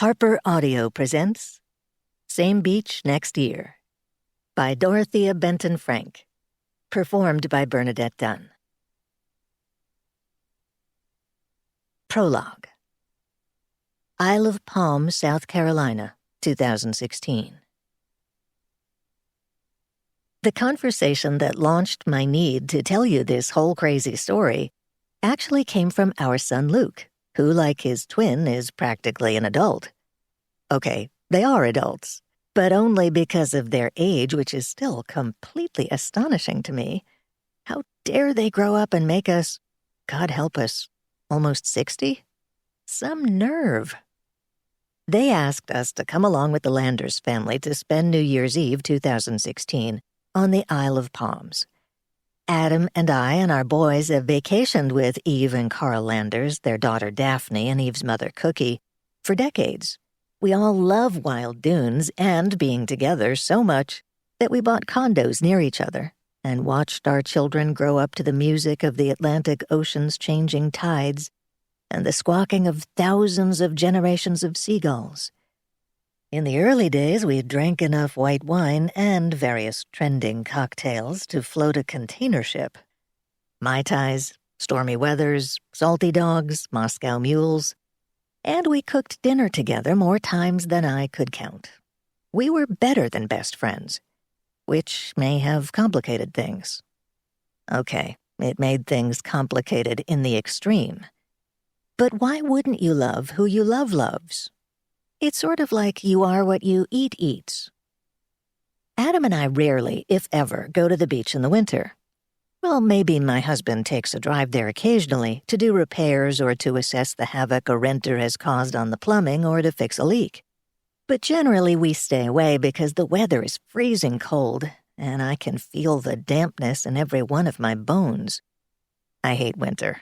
Harper Audio presents Same Beach Next Year by Dorothea Benton Frank, performed by Bernadette Dunne. Prologue. Isle of Palm, South Carolina, 2016. The conversation that launched my need to tell you this whole crazy story actually came from our son Luke, who, like his twin, is practically an adult. Okay, they are adults, but only because of their age, which is still completely astonishing to me. How dare they grow up and make us, God help us, almost 60? Some nerve. They asked us to come along with the Landers family to spend New Year's Eve 2016 on the Isle of Palms. Adam and I and our boys have vacationed with Eve and Carl Landers, their daughter Daphne, and Eve's mother Cookie, for decades. We all love wild dunes and being together so much that we bought condos near each other and watched our children grow up to the music of the Atlantic Ocean's changing tides and the squawking of thousands of generations of seagulls. In the early days, we drank enough white wine and various trending cocktails to float a container ship. Mai Tais, stormy weathers, salty dogs, Moscow mules. And we cooked dinner together more times than I could count. We were better than best friends, which may have complicated things. Okay, it made things complicated in the extreme. But why wouldn't you love who you love loves? It's sort of like you are what you eat eats. Adam and I rarely, if ever, go to the beach in the winter. Well, maybe my husband takes a drive there occasionally to do repairs or to assess the havoc a renter has caused on the plumbing or to fix a leak. But generally we stay away because the weather is freezing cold and I can feel the dampness in every one of my bones. I hate winter.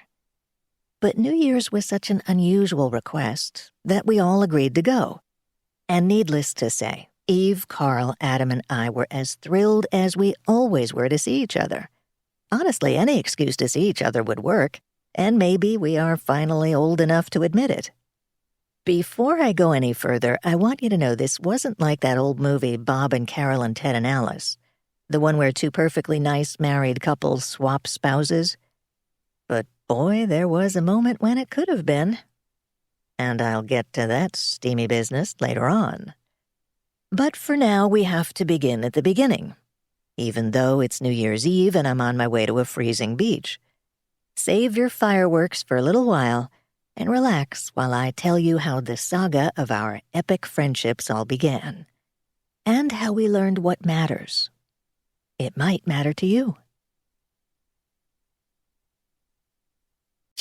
But New Year's was such an unusual request that we all agreed to go. And needless to say, Eve, Carl, Adam, and I were as thrilled as we always were to see each other. Honestly, any excuse to see each other would work, and maybe we are finally old enough to admit it. Before I go any further, I want you to know this wasn't like that old movie Bob and Carol and Ted and Alice, the one where two perfectly nice married couples swap spouses. But boy, there was a moment when it could have been. And I'll get to that steamy business later on. But for now, we have to begin at the beginning, even though it's New Year's Eve and I'm on my way to a freezing beach. Save your fireworks for a little while and relax while I tell you how the saga of our epic friendships all began, and how we learned what matters. It might matter to you.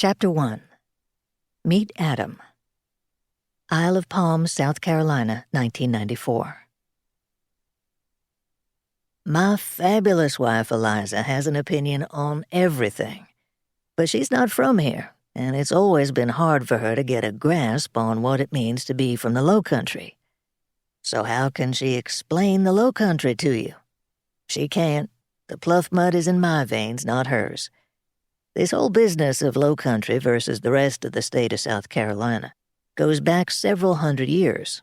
Chapter 1. Meet Adam. Isle of Palms, South Carolina, 1994. My fabulous wife Eliza has an opinion on everything, but she's not from here, and it's always been hard for her to get a grasp on what it means to be from the Low Country. So how can she explain the Low Country to you? She can't. The pluff mud is in my veins, not hers. This whole business of Low Country versus the rest of the state of South Carolina goes back several hundred years.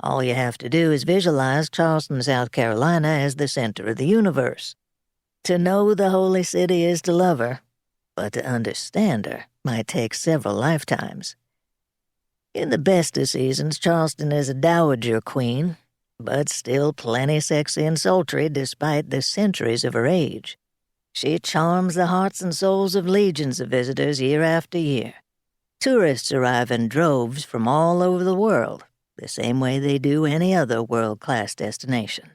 All you have to do is visualize Charleston, South Carolina as the center of the universe. To know the holy city is to love her, but to understand her might take several lifetimes. In the best of seasons, Charleston is a dowager queen, but still plenty sexy and sultry despite the centuries of her age. She charms the hearts and souls of legions of visitors year after year. Tourists arrive in droves from all over the world, the same way they do any other world-class destination.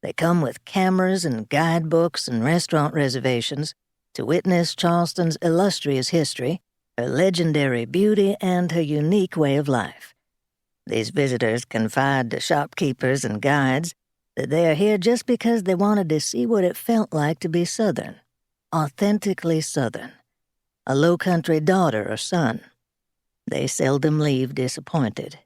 They come with cameras and guidebooks and restaurant reservations to witness Charleston's illustrious history, her legendary beauty, and her unique way of life. These visitors confide to shopkeepers and guides that they are here just because they wanted to see what it felt like to be Southern, authentically Southern, a Low Country daughter or son. They seldom leave disappointed.